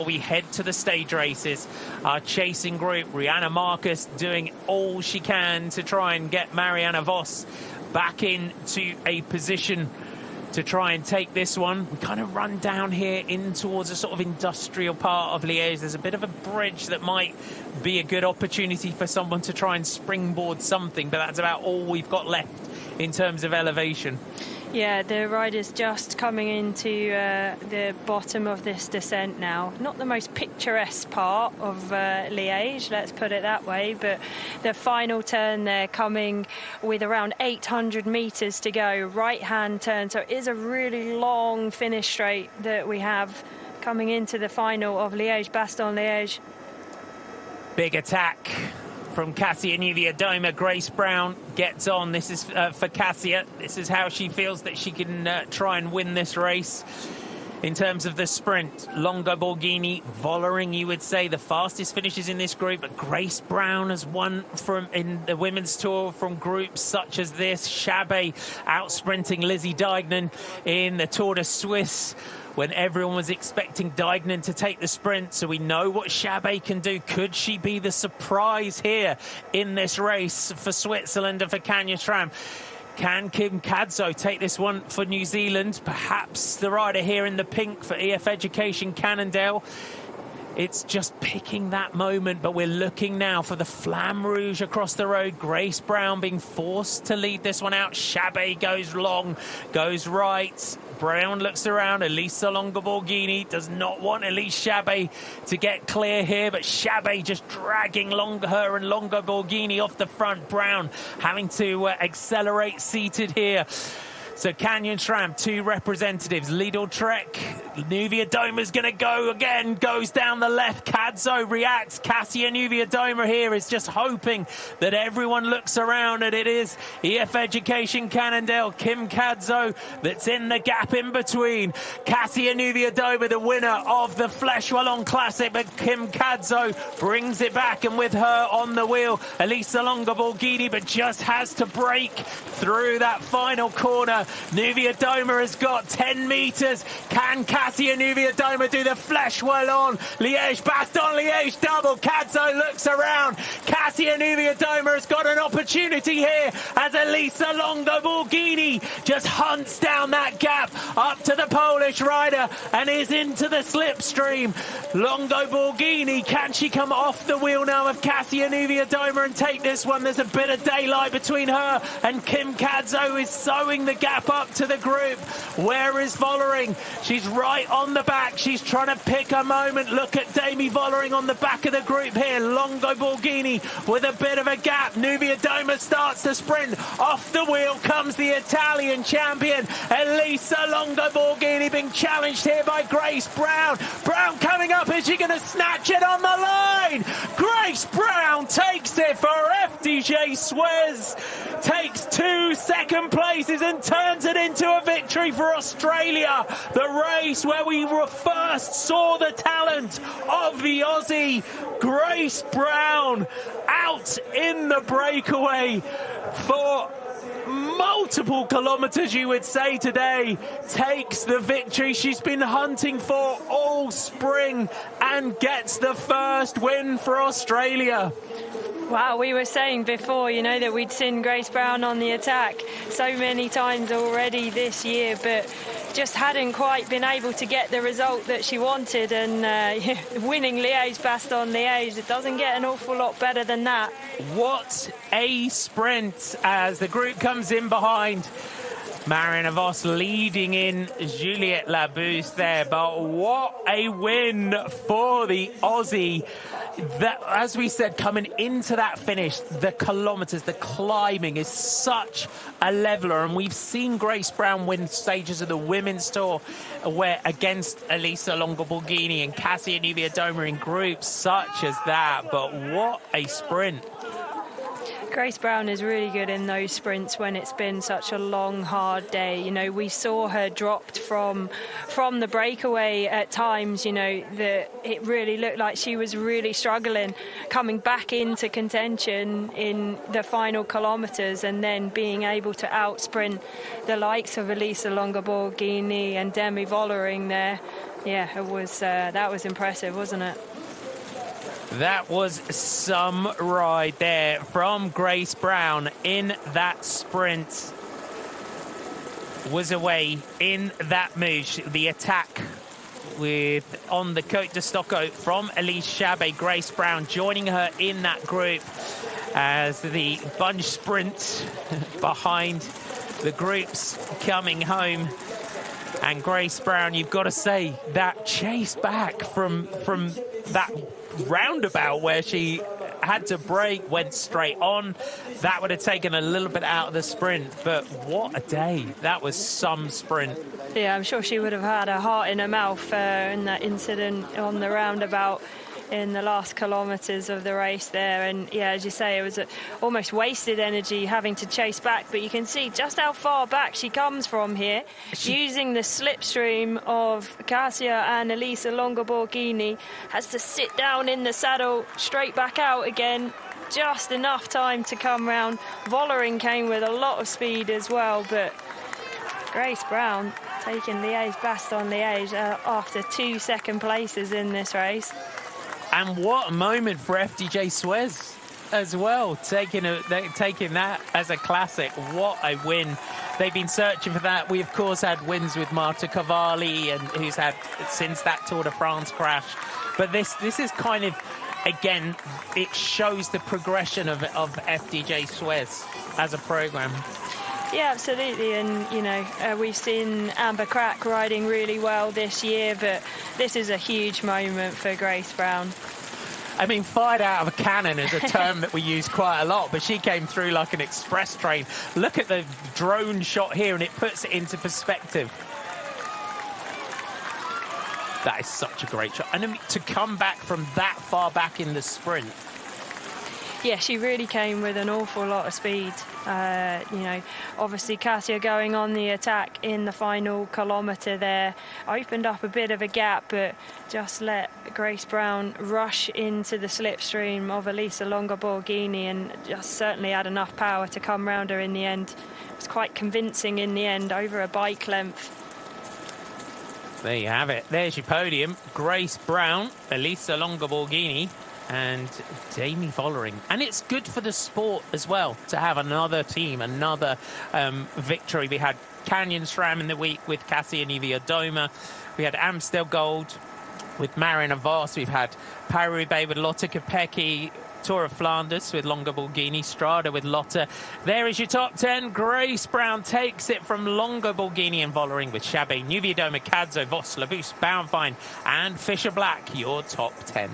We head to the stage races. Our chasing group, Rihanna Marcus, doing all she can to try and get Marianne Vos back into a position to try and take this one. We kind of run down here in towards a sort of industrial part of Liège. There's a bit of a bridge that might be a good opportunity for someone to try and springboard something, but that's about all we've got left in terms of elevation. Yeah, the rider's just coming into the bottom of this descent now. Not the most picturesque part of Liège, let's put it that way, but the final turn there coming with around 800 metres to go, right-hand turn, so it is a really long finish straight that we have coming into the final of Liège, Bastogne-Liège. Big attack from Cassia Niewiadoma. Grace Brown gets on. This is for Cassia. This is how she feels that she can try and win this race. In terms of the sprint, Longo Borghini, Vollering, you would say, the fastest finishes in this group. But Grace Brown has won in the Women's Tour from groups such as this. Chabet out-sprinting Lizzie Deignan in the Tour de Suisse, when everyone was expecting Deignan to take the sprint. So we know what Chabet can do. Could she be the surprise here in this race for Switzerland and for Kanya Schramm? Can Kim Kadzo take this one for New Zealand? Perhaps the rider here in the pink for EF Education Cannondale. It's just picking that moment, but we're looking now for the Flamme Rouge across the road. Grace Brown being forced to lead this one out. Chabet goes long, goes right. Brown looks around. Elisa Longo Borghini does not want Elise Chabet to get clear here, but Chabet just dragging her and Longo Borghini off the front. Brown having to accelerate seated here. So Canyon Schramm, two representatives. Lidl Trek, Niewiadoma's going to go again, goes down the left. Kadzo reacts. Cassia Niewiadoma here is just hoping that everyone looks around, and it is EF Education Cannondale, Kim Kadzo, that's in the gap in between. Cassia Niewiadoma, the winner of the Flèche Wallonne Classic, but Kim Kadzo brings it back, and with her on the wheel, Elisa Longo Borghini, but just has to break through that final corner. Niewiadoma has got 10 metres. Can Cassia Niewiadoma do the Flèche Wallonne? Liège, Bastogne, Liège double. Kadzo looks around. Cassia Niewiadoma has got an opportunity here as Elisa Longo Borghini just hunts down that gap up to the Polish rider and is into the slipstream. Longo Borghini, can she come off the wheel now of Cassia Niewiadoma and take this one? There's a bit of daylight between her and Kim Kadzo is sewing the gap up to the group. Where is Vollering? She's right on the back. She's trying to pick a moment. Look at Demi Vollering on the back of the group here. Longo Borghini with a bit of a gap. Niewiadoma starts to sprint. Off the wheel comes the Italian champion, Elisa Longo Borghini, being challenged here by Grace Brown. Brown coming up. Is she going to snatch it on the line? Grace Brown takes it for FDJ Suez. Takes 2 second places and turns it into a victory for Australia. The race where we first saw the talent of the Aussie Grace Brown out in the breakaway for multiple kilometres, you would say, today, takes the victory she's been hunting for all spring and gets the first win for Australia. Wow, we were saying before, you know, that we'd seen Grace Brown on the attack so many times already this year, but just hadn't quite been able to get the result that she wanted. And winning Liège, Bastogne, Liège, it doesn't get an awful lot better than that. What a sprint as the group comes in behind. Marianne Vos leading in Juliette Labousse there, but what a win for the Aussie. That, as we said, coming into that finish, the kilometres, the climbing is such a leveller, and we've seen Grace Brown win stages of the Women's Tour where against Elisa Longo Borghini and Cassia Niewiadoma in groups such as that, but what a sprint. Grace Brown is really good in those sprints when it's been such a long, hard day. You know, we saw her dropped from the breakaway at times, you know, that it really looked like she was really struggling coming back into contention in the final kilometres, and then being able to out-sprint the likes of Elisa Longo Borghini and Demi Vollering there. Yeah, it was. That was impressive, wasn't it? That was some ride there from Grace Brown in that sprint. Was away in that move. The attack with on the Côte de Stocco from Elise Chabet. Grace Brown joining her in that group as the bunch sprint behind the groups coming home. And Grace Brown, you've got to say, that chase back from that roundabout where she had to brake, went straight on. That would have taken a little bit out of the sprint, but what a day. That was some sprint. Yeah, I'm sure she would have had a heart in her mouth in that incident on the roundabout in the last kilometres of the race there. And yeah, as you say, it was almost wasted energy having to chase back, but you can see just how far back she comes from here, using the slipstream of Cassia and Elisa Longo-Borghini. Has to sit down in the saddle, straight back out again, just enough time to come round. Vollering came with a lot of speed as well, but Grace Brown taking Liège, Bastogne, Liège after 2 second places in this race. And what a moment for FDJ Suez as well, taking that as a classic. What a win. They've been searching for that. We, of course, had wins with Marta Cavalli, and who's had since that Tour de France crash. But this is kind of, again, it shows the progression of FDJ Suez as a program. Yeah, absolutely. And, you know, we've seen Amber Crack riding really well this year, but this is a huge moment for Grace Brown. I mean, fired out of a cannon is a term that we use quite a lot, but she came through like an express train. Look at the drone shot here, and it puts it into perspective. That is such a great shot. And to come back from that far back in the sprint. Yeah, she really came with an awful lot of speed. You know, obviously Cassia going on the attack in the final kilometre there opened up a bit of a gap, but just let Grace Brown rush into the slipstream of Elisa Longo-Borghini and just certainly had enough power to come round her in the end. It was quite convincing in the end, over a bike length. There you have it. There's your podium. Grace Brown, Elisa Longo-Borghini, and Jamie Vollering. And it's good for the sport as well to have another team, another victory. We had Canyon SRAM in the week with Cassia Niewiadoma. We had Amstel Gold with Marina Voss. We've had Paris-Roubaix with Lotte Kopecky. Tour of Flanders with Longo-Borghini. Strada with Lotte. There is your top 10. Grace Brown takes it from Longo-Borghini and Vollering with Chabet, Niewiadoma, Cadzo, Voss, Labous, Bauernfeind and Fisher Black. Your top 10.